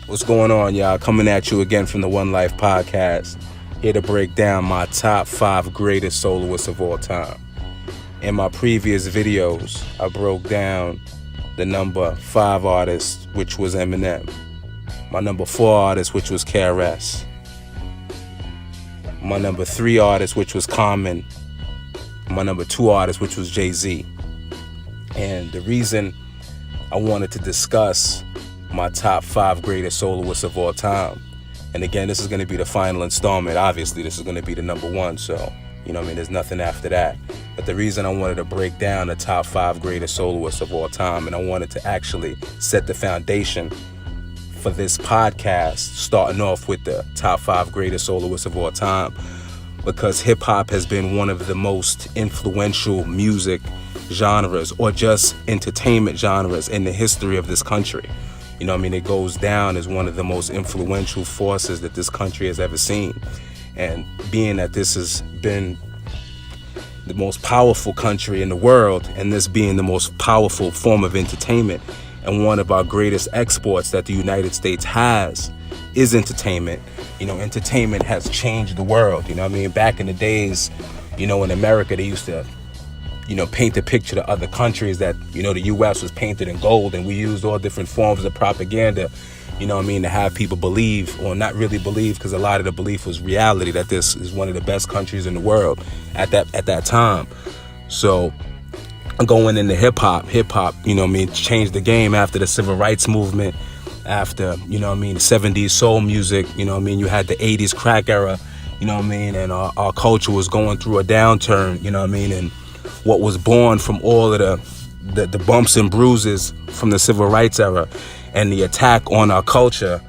What's going on, y'all? Coming at you again from the One Life Podcast. Here to break down my top 5 greatest soloists of all time. In my previous videos, I broke down the number 5 artist, which was Eminem. My number 4 artist, which was KRS. My number 3 artist, which was Common. My number 2 artist, which was Jay-Z. And the reason I wanted to discuss my top 5 greatest soloists of all time. And again, this is going to be the final installment. Obviously, this is going to be the number 1. So, there's nothing after that. But the reason I wanted to break down the top 5 greatest soloists of all time, and I wanted to actually set the foundation for this podcast, starting off with the top 5 greatest soloists of all time, because hip hop has been one of the most influential music genres or just entertainment genres in the history of this country. It goes down as one of the most influential forces that this country has ever seen. And being that this has been the most powerful country in the world, and this being the most powerful form of entertainment, and one of our greatest exports that the United States has is entertainment. Entertainment has changed the world. Back in the days, in America, they used to paint the picture to other countries that, the U.S. was painted in gold, and we used all different forms of propaganda, to have people believe, or not really believe, because a lot of the belief was reality, that this is one of the best countries in the world at that time. So going into hip-hop, changed the game after the civil rights movement, after, the 70s soul music, you had the 80s crack era, and our culture was going through a downturn, and what was born from all of the bumps and bruises from the civil rights era and the attack on our culture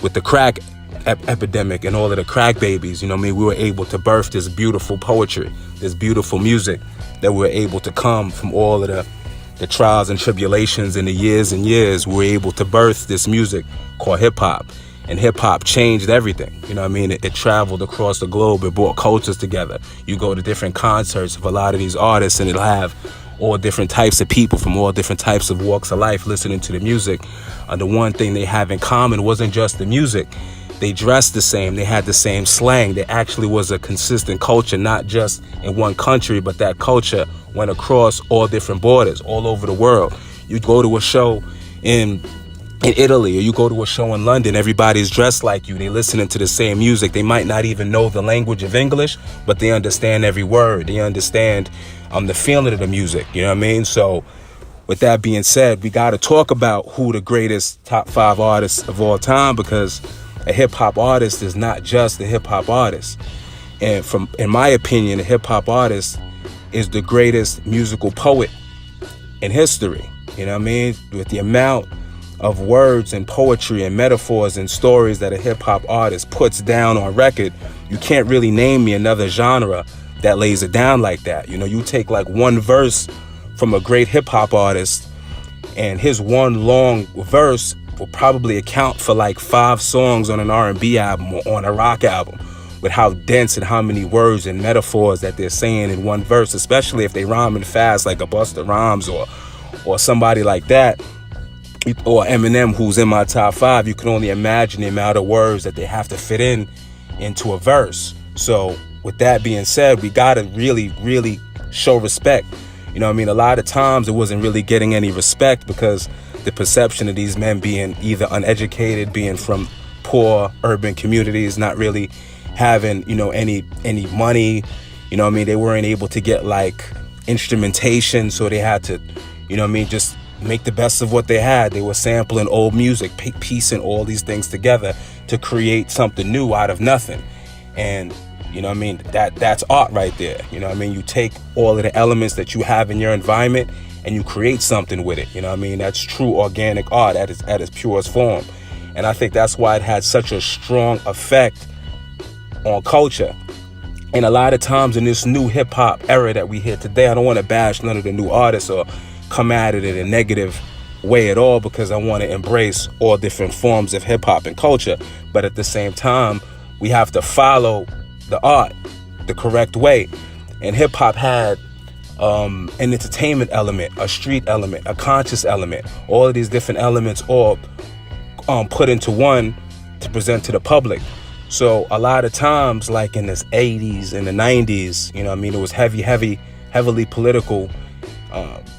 with the crack epidemic and all of the crack babies, we were able to birth this beautiful poetry, this beautiful music that we were able to come from all of the trials and tribulations and the years and years. We were able to birth this music called hip-hop. And hip-hop changed everything. It traveled across the globe. It brought cultures together. You go to different concerts of a lot of these artists, and it'll have all different types of people from all different types of walks of life listening to the music. The one thing they have in common wasn't just the music. They dressed the same. They had the same slang. There actually was a consistent culture, not just in one country, but that culture went across all different borders, all over the world. You go to a show in Italy, or you go to a show in London, everybody's dressed like you. They listening to the same music. They might not even know the language of English, but they understand every word. They understand the feeling of the music. So with that being said, we got to talk about who the greatest top 5 artists of all time, because a hip-hop artist is not just a hip-hop artist. And in my opinion, a hip-hop artist is the greatest musical poet in history. With the amount of words and poetry and metaphors and stories that a hip-hop artist puts down on record, you can't really name me another genre that lays it down like that. You take like one verse from a great hip-hop artist, and his one long verse will probably account for like 5 songs on an R&B album or on a rock album, with how dense and how many words and metaphors that they're saying in one verse, especially if they rhyming fast like a Busta Rhymes or somebody like that, or Eminem, who's in my top 5. You can only imagine the amount of words that they have to fit into a verse. So with that being said, we gotta really, really show respect. A lot of times it wasn't really getting any respect because the perception of these men being either uneducated, being from poor urban communities, not really having, any money. They weren't able to get like instrumentation, so they had to, just make the best of what they had. They were sampling old music, piecing all these things together to create something new out of nothing. And that's art right there. You take all of the elements that you have in your environment and you create something with it. That's true organic art at its purest form. And I think that's why it had such a strong effect on culture. And a lot of times in this new hip hop era that we hear today, I don't want to bash none of the new artists or come at it in a negative way at all, because I want to embrace all different forms of hip hop and culture. But at the same time, we have to follow the art the correct way. And hip hop had an entertainment element, a street element, a conscious element. All of these different elements all put into one to present to the public. So a lot of times, like in the 80s and the 90s, it was heavily political,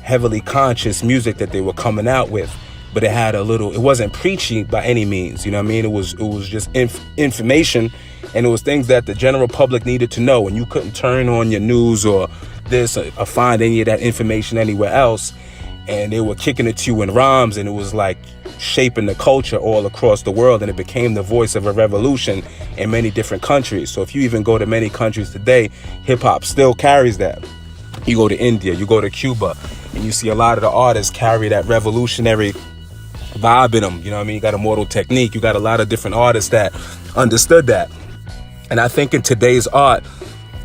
heavily conscious music that they were coming out with. But it wasn't preachy by any means, It was just information, and it was things that the general public needed to know, and you couldn't turn on your news or this or find any of that information anywhere else. And they were kicking it to you in rhymes, and it was like shaping the culture all across the world, and it became the voice of a revolution in many different countries. So if you even go to many countries today, hip-hop still carries that. You go to India, you go to Cuba, and you see a lot of the artists carry that revolutionary vibe in them. You got Immortal Technique, you got a lot of different artists that understood that. And I think in today's art,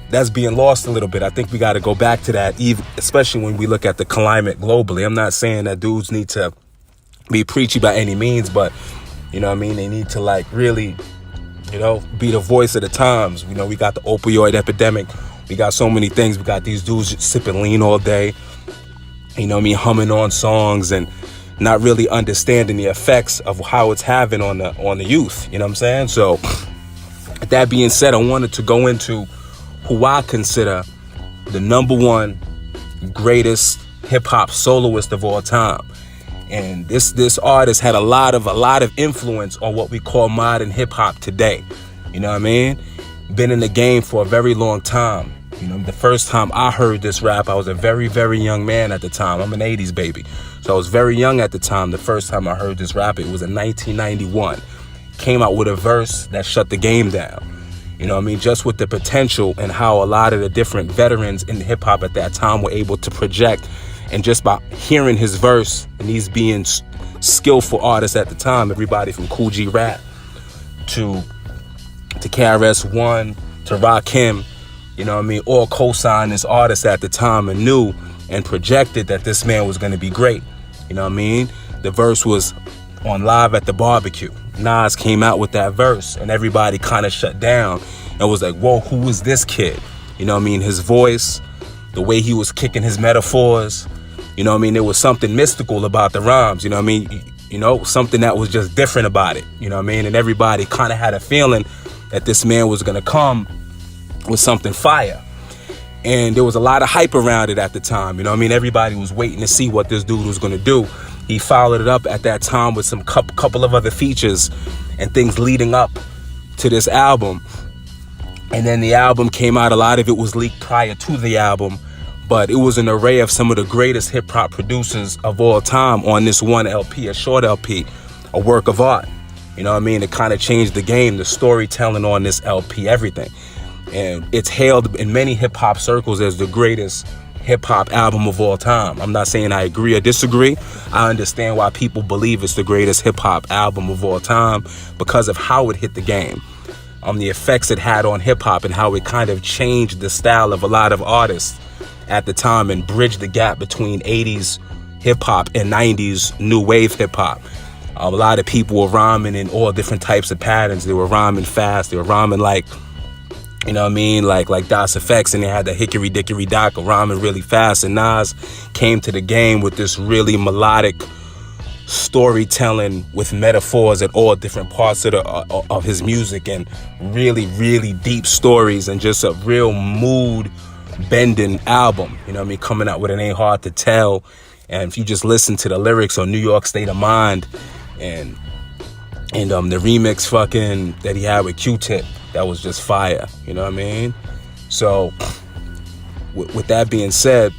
that's being lost a little bit. I think we got to go back to that, even especially when we look at the climate globally. I'm not saying that dudes need to be preachy by any means, but they need to like really, be the voice of the times. We got the opioid epidemic. We got so many things. We got these dudes sipping lean all day, humming on songs and not really understanding the effects of how it's having on the youth. You know what I'm saying? So that being said, I wanted to go into who I consider the number one greatest hip-hop soloist of all time. And this artist had a lot of influence on what we call modern hip-hop today. You know what I mean? Been in the game for a very long time. The first time I heard this rap, I was a very, very young man at the time. I'm an 80s baby. So I was very young at the time. The first time I heard this rap, it was in 1991. Came out with a verse that shut the game down. Just with the potential and how a lot of the different veterans in hip hop at that time were able to project. And just by hearing his verse, and these being skillful artists at the time, everybody from Kool G Rap to KRS-One to Rakim, all co-signed this artist at the time and knew and projected that this man was going to be great. The verse was on Live at the Barbecue. Nas came out with that verse, and everybody kind of shut down and was like, whoa, who is this kid? His voice, the way he was kicking his metaphors, there was something mystical about the rhymes, something that was just different about it, and everybody kind of had a feeling that this man was going to come with something fire. And there was a lot of hype around it at the time, everybody was waiting to see what this dude was going to do. He followed it up at that time with some couple of other features and things leading up to this album. And then the album came out. A lot of it was leaked prior to the album, but it was an array of some of the greatest hip-hop producers of all time on this one LP, a short LP, a work of art. It kind of changed the game, the storytelling on this LP, everything. And it's hailed in many hip-hop circles as the greatest hip-hop album of all time. I'm not saying I agree or disagree. I understand why people believe it's the greatest hip-hop album of all time because of how it hit the game, the effects it had on hip-hop and how it kind of changed the style of a lot of artists at the time and bridged the gap between 80s hip-hop and 90s new wave hip-hop. A lot of people were rhyming in all different types of patterns. They were rhyming fast. They were rhyming like Das Effects, and they had the hickory dickory dock rhyming really fast. And Nas came to the game with this really melodic storytelling with metaphors at all different parts of his music, and really, really deep stories, and just a real mood bending album. Coming out with It Ain't Hard to Tell. And if you just listen to the lyrics on New York State of Mind and the remix fucking that he had with Q-Tip, that was just fire. So with that being said,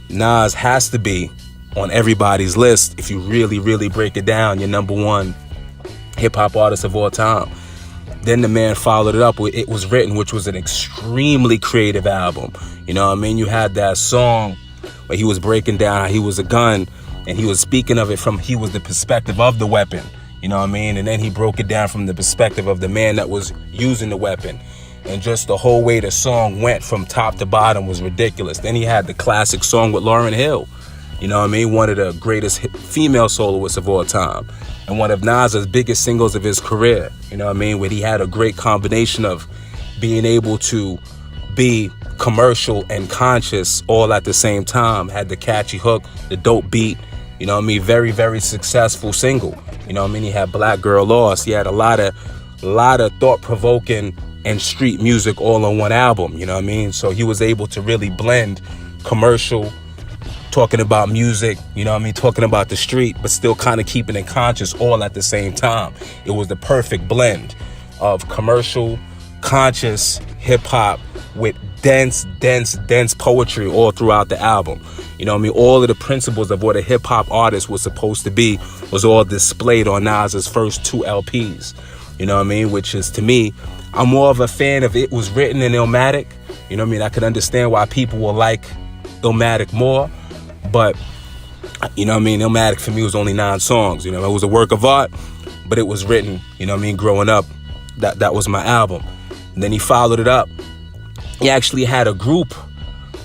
Nas has to be on everybody's list if you really, really break it down, your number one hip-hop artist of all time. Then the man followed it up with It Was Written, which was an extremely creative album. You had that song where he was breaking down how he was a gun, and he was speaking of it he was the perspective of the weapon. And then he broke it down from the perspective of the man that was using the weapon. And just the whole way the song went from top to bottom was ridiculous. Then he had the classic song with Lauryn Hill. One of the greatest female soloists of all time. And one of Nas's biggest singles of his career. Where he had a great combination of being able to be commercial and conscious all at the same time. Had the catchy hook, the dope beat. Very, very successful single. You know what I mean? He had Black Girl Lost. He had a lot of thought-provoking and street music all on one album. You know what I mean? So he was able to really blend commercial, talking about music, you know what I mean, talking about the street, but still kind of keeping it conscious all at the same time. It was the perfect blend of commercial, conscious hip-hop with dense poetry all throughout the album. You know what I mean? All of the principles of what a hip-hop artist was supposed to be was all displayed on Nas's first 2 LPs. You know what I mean? Which is, to me, I'm more of a fan of It Was Written in Illmatic. You know what I mean? I could understand why people will like Illmatic more. But, you know what I mean, Illmatic for me was only 9 songs. You know, it was a work of art, but it was written, you know what I mean, growing up. That was my album. And then he followed it up. He actually had a group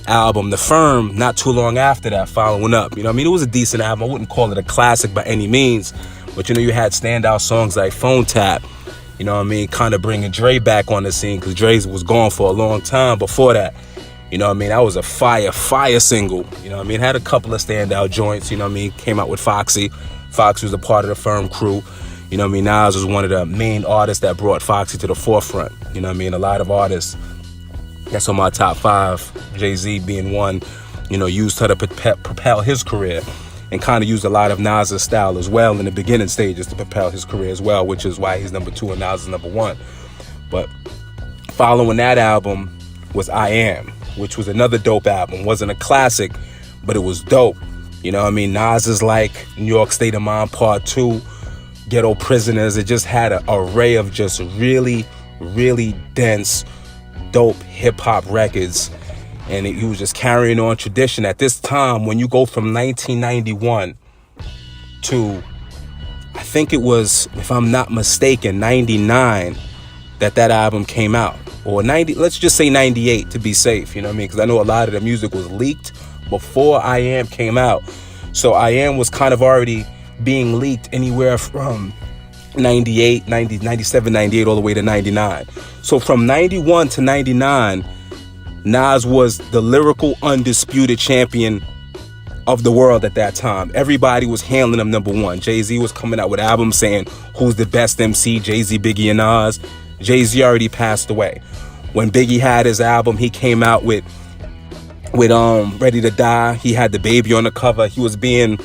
album, The Firm, not too long after that, following up. You know what I mean? It was a decent album. I wouldn't call it a classic by any means. But, you know, you had standout songs like Phone Tap, you know what I mean, kind of bringing Dre back on the scene, because Dre was gone for a long time before that. You know what I mean? That was a fire single. You know what I mean? Had a couple of standout joints, you know what I mean? Came out with Foxy. Foxy was a part of the Firm crew. You know what I mean? Nas was one of the main artists that brought Foxy to the forefront. You know what I mean? A lot of artists, that's on my top 5, Jay-Z being one, you know, used her to propel his career, and kind of used a lot of Nas's style as well in the beginning stages to propel his career as well, which is why he's number 2 and Nas is number 1. But following that album was I Am, which was another dope album. Wasn't a classic, but it was dope. You know what I mean? Nas is like New York State of Mind Part 2, Ghetto Prisoners. It just had an array of just really dense, dope hip-hop records. And he was just carrying on tradition. At this time, when you go from 1991 to, I think it was, if I'm not mistaken, 99, that album came out. Or 90, let's just say 98 to be safe, you know what I mean? Because I know a lot of the music was leaked before I Am came out. So I Am was kind of already being leaked anywhere from 98, 90, 97, 98, all the way to 99. So from 91 to 99, Nas was the lyrical undisputed champion of the world at that time. Everybody was hailing him number 1. Jay-Z was coming out with albums saying, who's the best MC? Jay-Z, Biggie, and Nas. Jay-Z already passed away. When Biggie had his album, he came out with Ready to Die. He had the baby on the cover. He was being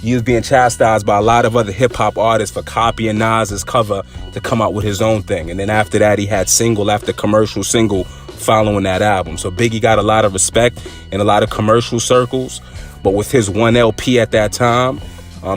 chastised by a lot of other hip-hop artists for copying Nas's cover to come out with his own thing. And then after that, he had single after commercial single following that album. So Biggie got a lot of respect in a lot of commercial circles. But with his 1 LP at that time,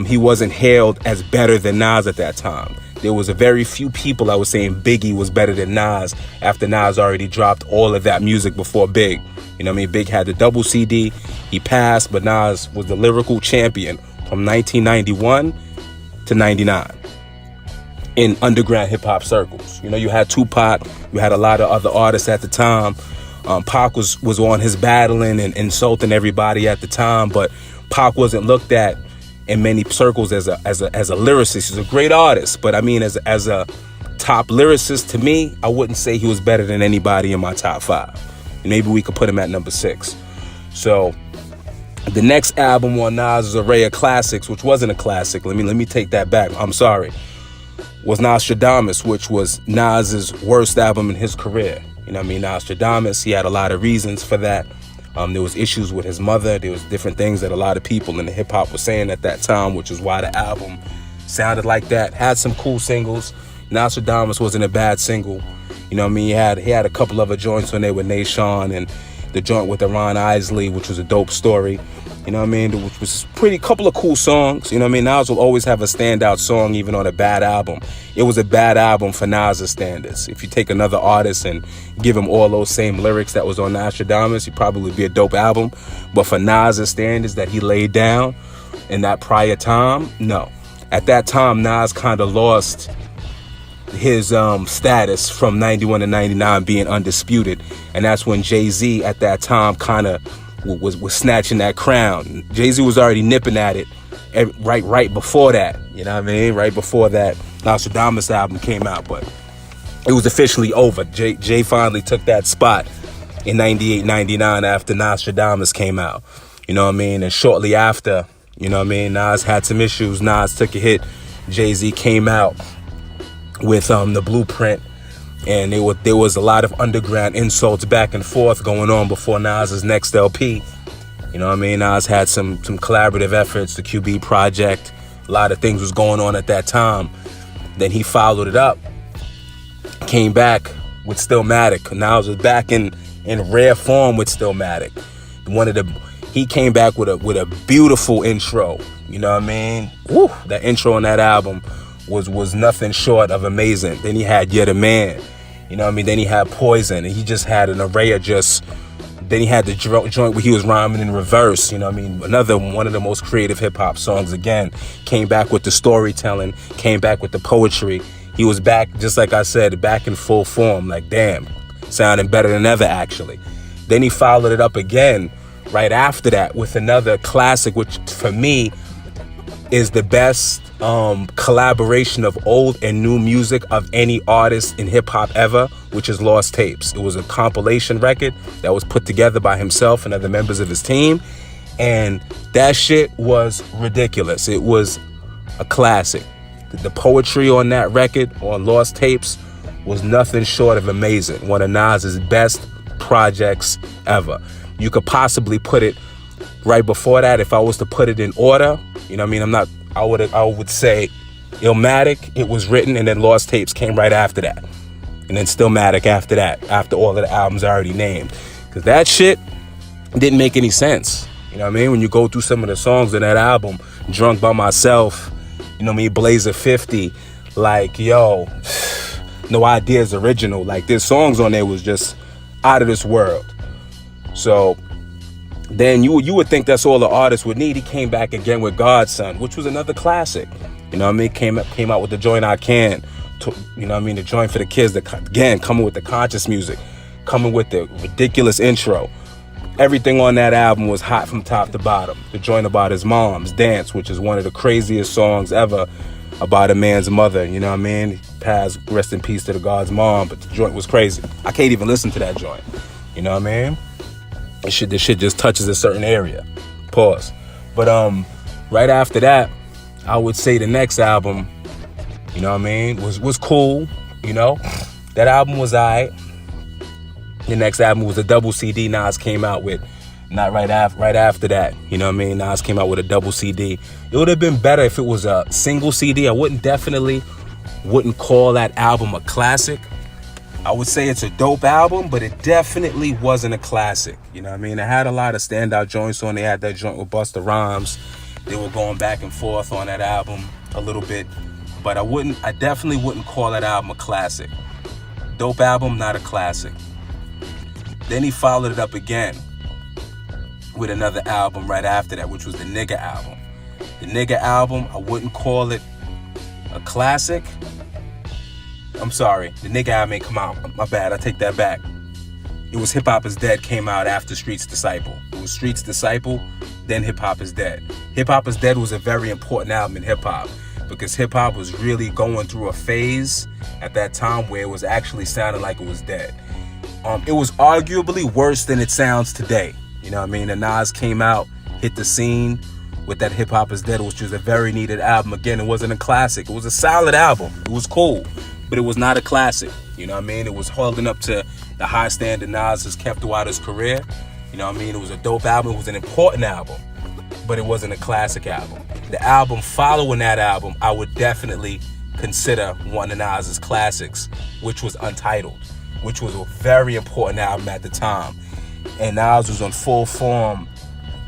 he wasn't hailed as better than Nas at that time. There was a very few people that was saying Biggie was better than Nas after Nas already dropped all of that music before Big. You know what I mean? Big had the double CD. He passed, but Nas was the lyrical champion from 1991 to 99 in underground hip-hop circles. You know, you had Tupac. You had a lot of other artists at the time. Pac was on his battling and insulting everybody at the time, but Pac wasn't looked at in many circles as a lyricist. He's a great artist, but I mean, as a top lyricist, to me, I wouldn't say he was better than anybody in my top 5. Maybe we could put him at number 6. So the next album on Nas' array of classics, which wasn't a classic, let me take that back, I'm sorry, was Nostradamus, which was Nas's worst album in his career. You know what I mean? Nostradamus, he had a lot of reasons for that. There was issues with his mother. There was different things that a lot of people in the hip-hop were saying at that time, which is why the album sounded like that. Had some cool singles. Nostradamus wasn't a bad single. You know what I mean? He had a couple other joints on there with Nation, and the joint with Ron Isley, which was a dope story. You know what I mean? Which was couple of cool songs. You know what I mean? Nas will always have a standout song even on a bad album. It was a bad album for Nas' standards. If you take another artist and give him all those same lyrics that was on Nostradamus, it'd probably be a dope album. But for Nas' standards that he laid down in that prior time, no. At that time, Nas kind of lost his status from 91 to 99 being undisputed. And that's when Jay-Z at that time kind of was snatching that crown. Jay-Z was already nipping at it right before that. You know what I mean? Right before that Nostradamus album came out. But it was officially over. Jay finally took that spot in 98, 99 after Nostradamus came out. You know what I mean? And shortly after, you know what I mean, Nas had some issues. Nas took a hit Jay-Z came out with the Blueprint, and there was a lot of underground insults back and forth going on before Nas's next LP. You know what I mean? Nas had some collaborative efforts, the QB Project. A lot of things was going on at that time. Then he followed it up, came back with Stillmatic. Nas was back in rare form with Stillmatic. He came back with a beautiful intro. You know what I mean? Woo, that intro on that album was nothing short of amazing. Then he had You're the Man. You know what I mean? Then he had Poison, and he just had an array of then he had the joint where he was rhyming in reverse. You know what I mean? Another one of the most creative hip-hop songs again. Came back with the storytelling, came back with the poetry. He was back, just like I said, back in full form. Like, damn, sounding better than ever, actually. Then he followed it up again right after that with another classic, which for me is the best collaboration of old and new music of any artist in hip-hop ever, which is Lost Tapes. It was a compilation record that was put together by himself and other members of his team, and that shit was ridiculous. It was a classic. The poetry on that record, on Lost Tapes, was nothing short of amazing. One of Nas's best projects ever. You could possibly put it right before that. If I was to put it in order, you know what I mean? I would say Illmatic, it was written, and then Lost Tapes came right after that. And then Stillmatic after that, after all of the albums I already named. Because that shit didn't make any sense. You know what I mean? When you go through some of the songs in that album, Drunk by Myself, you know what I mean, Blazer 50, like, yo, No Ideas Original. Like, there's songs on there was just out of this world. So then you would think that's all the artist would need. He came back again with Godson, which was another classic. You know what I mean? Came out with the joint I Can. You know what I mean? The joint for the kids. Again, coming with the conscious music, coming with the ridiculous intro. Everything on that album was hot from top to bottom. The joint about his mom's Dance, which is one of the craziest songs ever about a man's mother. You know what I mean? He passed, rest in peace to the God's mom, but the joint was crazy. I can't even listen to that joint. You know what I mean? This shit just touches a certain area. Pause. But right after that, I would say the next album, you know what I mean, was cool. You know, that album was alright. The next album was a double CD Nas came out with. Not right after that. You know what I mean? Nas came out with a double CD. It would have been better if it was a single CD. I wouldn't call that album a classic. I would say it's a dope album, but it definitely wasn't a classic. You know what I mean? It had a lot of standout joints on. They had that joint with Busta Rhymes. They were going back and forth on that album a little bit. But I definitely wouldn't call that album a classic. Dope album, not a classic. Then he followed it up again with another album right after that, which was the Nigga album. The Nigga album, I wouldn't call it a classic. I'm sorry, the Nigga album ain't come out. My bad, I take that back. It was Hip Hop Is Dead came out after Street's Disciple. It was Street's Disciple, then Hip Hop Is Dead. Hip Hop Is Dead was a very important album in hip hop because hip hop was really going through a phase at that time where it was actually sounding like it was dead. It was arguably worse than it sounds today. You know what I mean? And Nas came out, hit the scene with that Hip Hop Is Dead, which was a very needed album. Again, it wasn't a classic. It was a solid album. It was cool, but it was not a classic. You know what I mean? It was holding up to the high standard Nas has kept throughout his career. You know what I mean? It was a dope album. It was an important album, but it wasn't a classic album. The album following that album, I would definitely consider one of Nas's classics, which was Untitled, which was a very important album at the time. And Nas was on full form,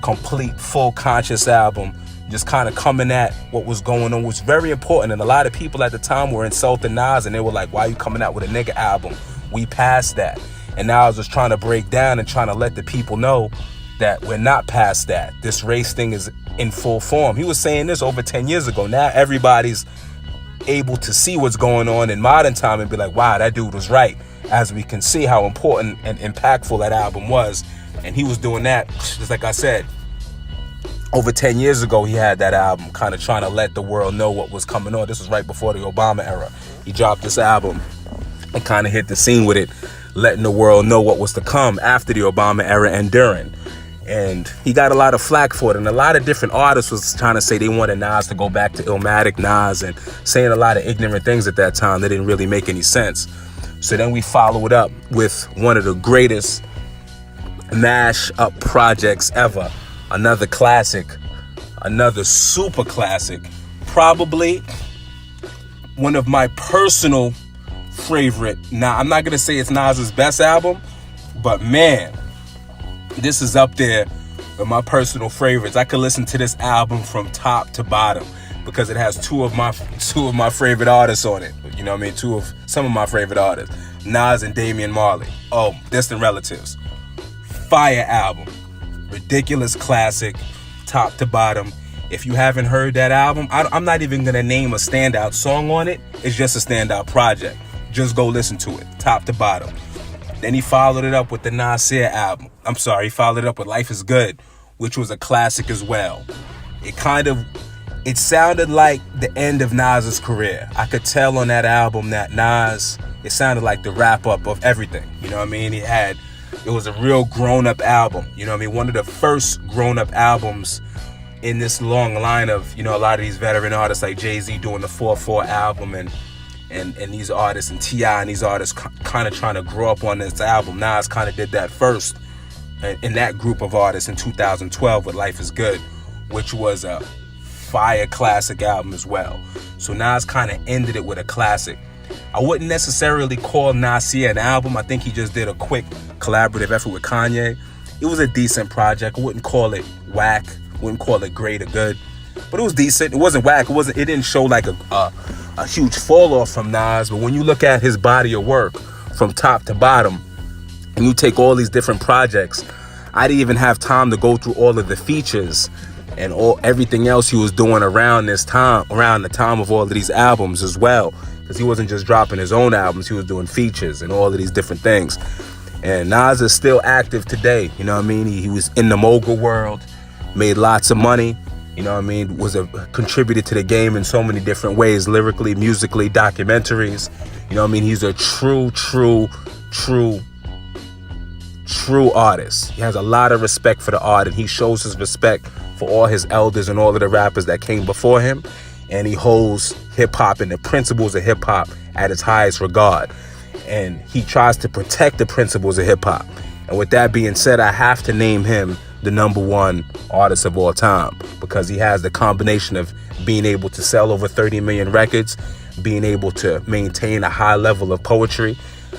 complete, full conscious album, just kind of coming at what was going on, was very important. And a lot of people at the time were insulting Nas, and they were like, why are you coming out with a nigga album? We passed that. And Nas was trying to break down and trying to let the people know that we're not past that. This race thing is in full form. He was saying this over 10 years ago. Now everybody's able to see what's going on in modern time and be like, wow, that dude was right. As we can see how important and impactful that album was. And he was doing that, just like I said, over 10 years ago, he had that album kind of trying to let the world know what was coming on. This was right before the Obama era. He dropped this album and kind of hit the scene with it, letting the world know what was to come after the Obama era and during. And he got a lot of flack for it. And a lot of different artists was trying to say they wanted Nas to go back to Illmatic Nas and saying a lot of ignorant things at that time that didn't really make any sense. So then we follow it up with one of the greatest mash-up projects ever. Another classic, another super classic. Probably one of my personal favorite. Now, I'm not going to say it's Nas's best album, but man, this is up there with my personal favorites. I could listen to this album from top to bottom because it has two of my favorite artists on it. You know what I mean? Some of my favorite artists, Nas and Damian Marley. Oh, Distant Relatives. Fire album. Ridiculous classic, top to bottom. If you haven't heard that album, I'm not even going to name a standout song on it. It's just a standout project. Just go listen to it, top to bottom. Then he followed it up with the Nasir album. He followed it up with Life is Good, which was a classic as well. It sounded like the end of Nas's career. I could tell on that album that Nas, it sounded like the wrap up of everything. You know what I mean? It was a real grown up album. You know what I mean? One of the first grown up albums in this long line of, you know, a lot of these veteran artists like Jay-Z doing the 4/4 album and these artists and T.I. and these artists kind of trying to grow up on this album. Nas kind of did that first in that group of artists in 2012 with Life is Good, which was a fire classic album as well. So Nas kind of ended it with a classic. I wouldn't necessarily call Nasir an album. I think he just did a quick collaborative effort with Kanye. It was a decent project. I wouldn't call it whack. Wouldn't call it great or good, but it was decent. It wasn't whack. It didn't show like a huge fall off from Nas. But when you look at his body of work from top to bottom, and you take all these different projects, I didn't even have time to go through all of the features and everything else he was doing around the time of all of these albums as well. Because he wasn't just dropping his own albums, he was doing features and all of these different things. And Nas is still active today. You know what I mean? He was in the mogul world. Made lots of money, you know what I mean, contributed to the game in so many different ways, lyrically, musically, documentaries. You know what I mean? He's a true artist. He has a lot of respect for the art, and he shows his respect for all his elders and all of the rappers that came before him. And he holds hip-hop and the principles of hip-hop at its highest regard. And he tries to protect the principles of hip-hop. And with that being said, I have to name him the number one artist of all time, because he has the combination of being able to sell over 30 million records, being able to maintain a high level of poetry,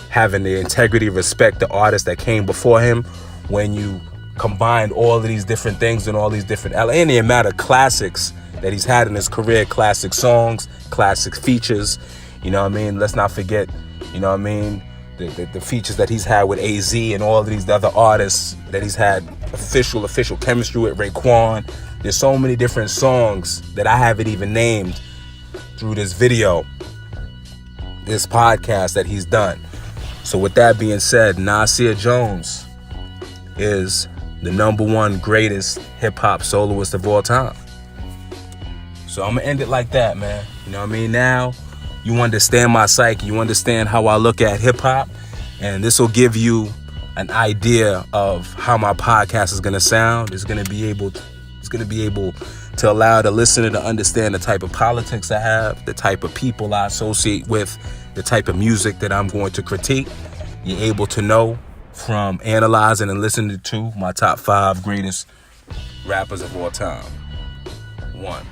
having the integrity, respect the artists that came before him. When you combine all of these different things and all these different and the amount of classics that he's had in his career, classic songs, classic features, you know what I mean? Let's not forget, you know what I mean, the features that he's had with AZ and all of these other artists that he's had official chemistry with, Raekwon. There's so many different songs that I haven't even named through this video, this podcast that he's done. So with that being said, Nasir Jones is the number one greatest hip-hop soloist of all time. So I'm gonna end it like that, man. You know what I mean? Now you understand my psyche, you understand how I look at hip-hop, and this will give you an idea of how my podcast is gonna sound. It's gonna be able to allow the listener to understand the type of politics I have, the type of people I associate with, the type of music that I'm going to critique. You're able to know from analyzing and listening to my top 5 greatest rappers of all time. 1.